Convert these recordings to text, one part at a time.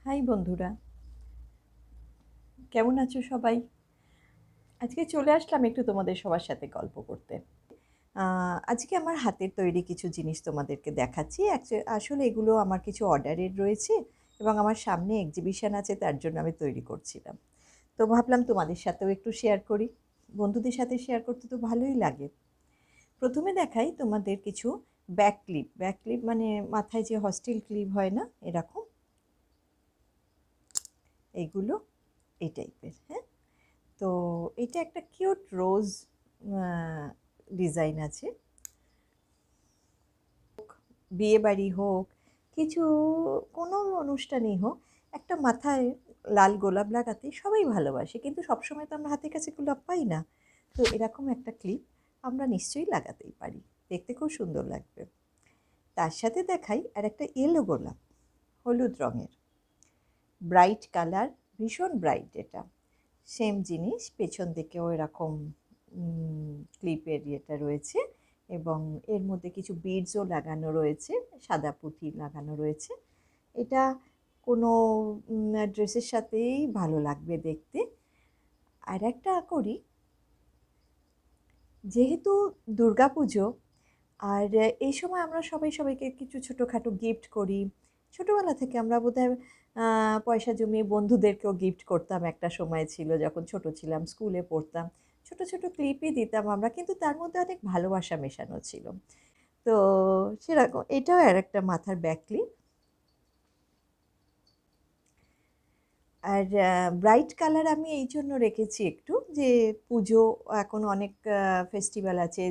High বন্ধুরা, কেমন আছো সবাই? আজকে চলে আসলাম একটু তোমাদের সবার সাথে গল্প করতে। আজকে আমার হাতের তৈরি কিছু জিনিস তোমাদেরকে দেখাচ্ছি। আসলে এগুলো আমার কিছু অর্ডারের রয়েছে এবং আমার সামনে এক্সিবিশন আছে, তার জন্য আমি তৈরি করছিলাম। তো ভাবলাম তোমাদের সাথেও একটু শেয়ার করি। বন্ধুদের সাথে শেয়ার করতে তো ভালোই লাগে। প্রথমে দেখাই তোমাদের কিছু ব্যাক ক্লিপ। ব্যাক ক্লিপ মানে মাথায় যে হস্টেল ক্লিপ হয় না, এরকম এইগুলো এই টাইপের। হ্যাঁ, তো এটা একটা কিউট রোজ ডিজাইন আছে। বিয়ে বাড়ি হোক, কিছু কোনো অনুষ্ঠানই হোক, একটা মাথায় লাল গোলাপ লাগাতে সবাই ভালোবাসে, কিন্তু সবসময় তো আমরা হাতের কাছে গোলাপ পাই না। তো এরকম একটা ক্লিপ আমরা নিশ্চয়ই লাগাতেই পারি, দেখতে খুব সুন্দর লাগবে। তার সাথে দেখাই আর একটা ইয়েলো গোলাপ, হলুদ রঙের, ব্রাইট কালার, ভীষণ ব্রাইট। এটা সেম জিনিস, পেছন দিকেও এরকম ক্লিপের ইয়েটা রয়েছে এবং এর মধ্যে কিছু বিডসও লাগানো রয়েছে, সাদা পুঁতি লাগানো রয়েছে। এটা কোনো ড্রেসের সাথেই ভালো লাগবে দেখতে। আর একটা করি, যেহেতু দুর্গাপুজো, আর এই সময় আমরা সবাই সবাইকে কিছু ছোটোখাটো গিফট করি। ছোটোবেলা থেকে আমরা বোধহয় পয়সা জমিয়ে বন্ধুদেরকেও গিফট করতাম। একটা সময় ছিল যখন ছোট ছিলাম, স্কুলে পড়তাম, ছোট ছোট ক্লিপই দিতাম আমরা, কিন্তু তার মধ্যে অনেক ভালোবাসা মেশানো ছিল। তো সেরকম এটাও আর একটা মাথার ব্যাক ক্লিপ। আর ব্রাইট কালার আমি এই জন্য রেখেছি একটু, যে পুজো এখন অনেক ফেস্টিভ্যাল আছে,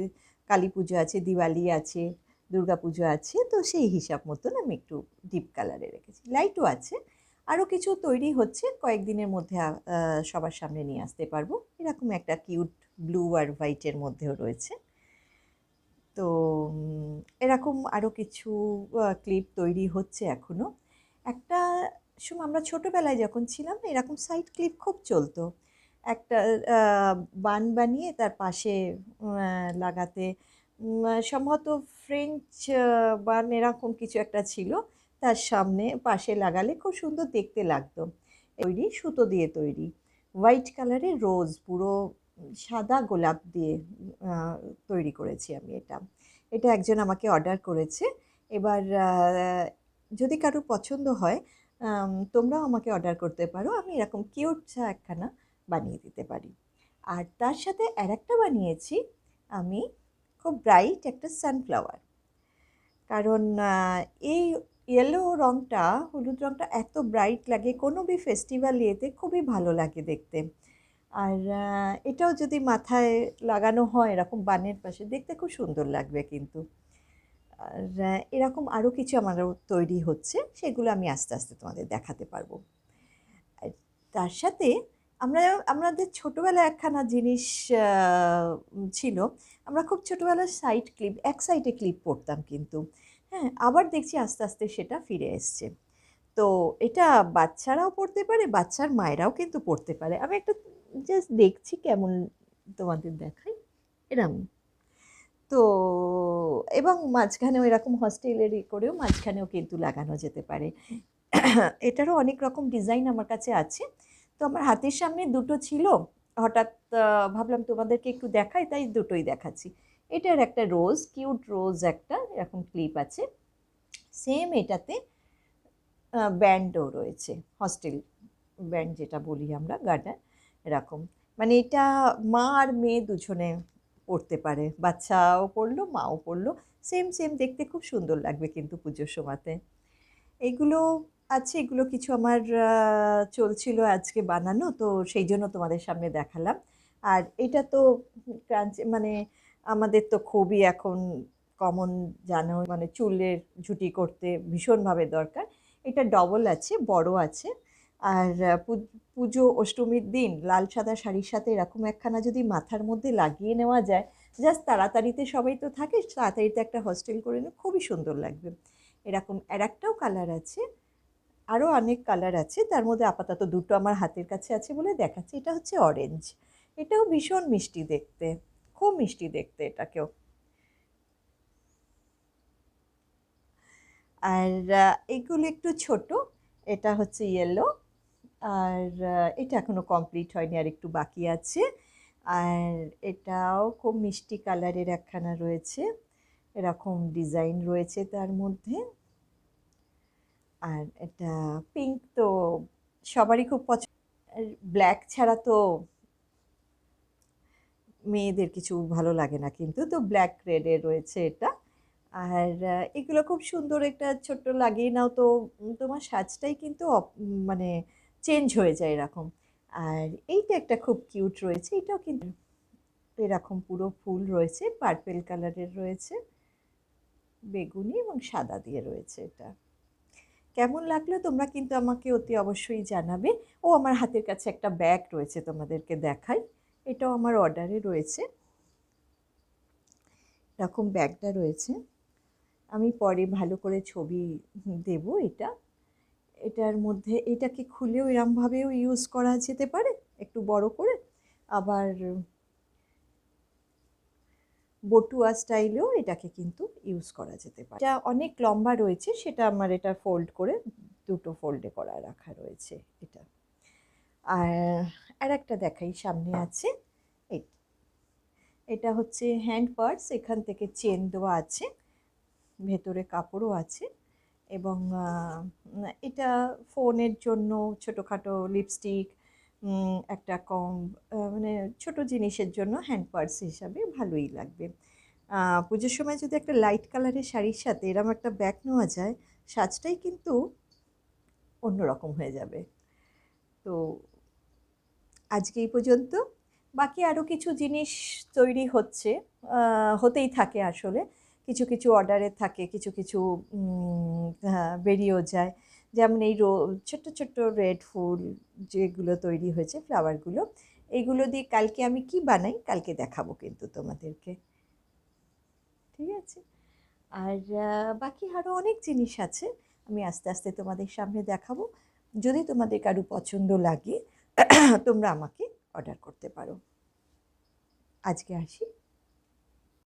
কালী পুজো আছে, দিওয়ালি আছে, দুর্গা পুজো আছে, তো সেই হিসাব মতন আমি একটু ডিপ কালারে রেখেছি। লাইটও আছে, আরও কিছু তৈরি হচ্ছে, কয়েকদিনের মধ্যে সবার সামনে নিয়ে আসতে পারবো। এরকম একটা কিউট ব্লু আর হোয়াইটের মধ্যেও রয়েছে। তো এরকম আরও কিছু ক্লিপ তৈরি হচ্ছে এখনও। একটা সময় আমরা ছোটোবেলায় যখন ছিলাম না, এরকম সাইড ক্লিপ খুব চলতো। একটা বান বানিয়ে তার পাশে লাগাতে, সম্ভবত ফ্রেঞ্চ বান এরকম কিছু একটা ছিল, তার সামনে পাশে লাগালে খুব সুন্দর দেখতে লাগতো। তৈরি সুতো দিয়ে তৈরি, হোয়াইট কালারের রোজ, পুরো সাদা গোলাপ দিয়ে তৈরি করেছি আমি এটা। এটা একজন আমাকে অর্ডার করেছে। এবার যদি কারোর পছন্দ হয়, তোমরাও আমাকে অর্ডার করতে পারো, আমি এরকম কিউট একখানা বানিয়ে দিতে পারি। আর তার সাথে আরেকটা বানিয়েছি আমি, খুব ব্রাইট একটা সানফ্লাওয়ার। কারণ এই ইয়েলো রঙটা, হলুদ রঙটা এত ব্রাইট লাগে কোনো বি ফেস্টিভ্যাল ইয়েতে, খুবই ভালো লাগে দেখতে। আর এটাও যদি মাথায় লাগানো হয় এরকম বানের পাশে, দেখতে খুব সুন্দর লাগবে কিন্তু। আর এরকম আরও কিছু আমারও তৈরি হচ্ছে, সেগুলো আমি আস্তে আস্তে তোমাদের দেখাতে পারবো। আর তার সাথে আমরা, আমাদের ছোটোবেলায় একখানা জিনিস ছিল। আমরা খুব ছোটোবেলায় সাইড ক্লিপ, এক সাইডে ক্লিপ পরতাম কিন্তু, হ্যাঁ, আবার দেখছি আস্তে আস্তে সেটা ফিরে এসছে। তো এটা বাচ্চারাও পড়তে পারে, বাচ্চার মায়েরাও কিন্তু পড়তে পারে। আমি একটা জাস্ট দেখছি কেমন, তোমাদের দেখাই এরম। তো এবং মাঝখানেও এরকম হস্টেলের করেও মাঝখানেও কিন্তু লাগানো যেতে পারে। এটারও অনেক রকম ডিজাইন আমার কাছে আছে। তো আমার হাতের সামনে দুটো ছিল, হঠাৎ ভাবলাম তোমাদেরকে একটু দেখাই, তাই দুটোই দেখাচ্ছি। এটার একটা রোজ, কিউট রোজ একটা এরকম ক্লিপ আছে। সেম এটাতে ব্যান্ডও রয়েছে, হস্টেল ব্যান্ড যেটা বলি আমরা, গার্ডার এরকম। মানে এটা মা আর মেয়ে দুজনে পড়তে পারে, বাচ্চাও পড়লো মাও পড়লো, সেম সেম দেখতে খুব সুন্দর লাগবে কিন্তু পুজোর সময়তে। এগুলো আছে, এগুলো কিছু আমার চলছিল আজকে বানানো, তো সেই জন্য তোমাদের সামনে দেখালাম। আর এটা তো ক্রাঞ্চ, মানে আমাদের তো খুবই এখন কমন, জানো, মানে চুলের ঝুঁটি করতে ভীষণভাবে দরকার। এটা ডবল আছে, বড় আছে। আর পুজো অষ্টমীর দিন লাল সাদা শাড়ির সাথে এরকম একখানা যদি মাথার মধ্যে লাগিয়ে নেওয়া যায়, জাস্ট তাড়াতাড়িতে, সবাই তো থাকে, তাড়াতাড়িতে একটা হস্টেল করে নিয়ে খুবই সুন্দর লাগবে। এরকম আর একটাও কালার আছে, আরও অনেক কালার আছে, তার মধ্যে আপাতত দুটো আমার হাতের কাছে আছে বলে দেখাচ্ছি। এটা হচ্ছে অরেঞ্জ, এটাও ভীষণ মিষ্টি দেখতে, খুব মিষ্টি দেখতে এটাকেও। আর এগুলো একটু ছোট, এটা হচ্ছে ইয়েলো। আর এটা এখনো কমপ্লিট হয়নি, আর একটু বাকি আছে। আর এটাও খুব মিষ্টি কালারের একখানা রয়েছে, এরকম ডিজাইন রয়েছে তার মধ্যে। আর এটা পিঙ্ক তো সবারই খুব পছন্দ, ব্ল্যাক ছাড়া তো মেয়েদের কিছু ভালো লাগে না, কিন্তু তো ব্ল্যাক রেডের রয়েছে এটা। আর এগুলো খুব সুন্দর, একটা ছোট্ট লাগিয়ে নাও তো তোমার সাজটাই কিন্তু মানে চেঞ্জ হয়ে যায় এরকম। আর এইটা একটা খুব কিউট রয়েছে, এটাও কিন্তু এরকম পুরো ফুল রয়েছে, পার্পেল কালারের রয়েছে, বেগুনি এবং সাদা দিয়ে রয়েছে। এটা কেমন লাগলো তোমরা কিন্তু আমাকে অতি অবশ্যই জানাবে। ও আমার হাতের কাছে একটা ব্যাগ রয়েছে, তোমাদেরকে দেখাই। এটাও আমার অর্ডারে রয়েছে, এরকম ব্যাগটা রয়েছে। আমি পরে ভালো করে ছবি দেব। এটার মধ্যে এটাকে খুলেও এরমভাবেও ইউজ করা যেতে পারে একটু বড় করে, আবার বটুয়া স্টাইলেও এটাকে কিন্তু ইউজ করা যেতে পারে। এটা অনেক লম্বা রয়েছে, সেটা আমার এটা ফোল্ড করে দুটো ফোল্ডে করা রাখা রয়েছে এটা। আর একটা দেখাই, সামনে আছে এই, এটা হচ্ছে হ্যান্ড পার্স, এখান থেকে চেন দেওয়া আছে, ভেতরে কাপড়ও আছে। এবং এটা ফোনের জন্য ছোটোখাটো লিপস্টিক, একটা কম মানে ছোট জিনিসের জন্য হ্যান্ড পার্স হিসাবে ভালোই লাগবে। পুজোর সময় যদি একটা লাইট কালারের শাড়ির সাথে এরম একটা ব্যাগ নেওয়া যায়, সাজটাই কিন্তু অন্যরকম হয়ে যাবে। তো আজকে এই পর্যন্ত। বাকি আরও কিছু জিনিস তৈরি হচ্ছে, হতেই থাকে আসলে। কিছু কিছু অর্ডারে থাকে, কিছু কিছু হ্যাঁ, বেরিয়েও যায়। যেমন এই ছোট্ট ছোট্ট রেড ফুল যেগুলো তৈরি হয়েছে, ফ্লাওয়ারগুলো, এইগুলো দিয়ে কালকে আমি কি বানাই কালকে দেখাবো কিন্তু তোমাদেরকে। ঠিক আছে? আর বাকি আরও অনেক জিনিস আছে, আমি আস্তে আস্তে তোমাদের সামনে দেখাবো। যদি তোমাদের কারো পছন্দ লাগে তোমরা আমাকে অর্ডার করতে পারো। আজকে আসি।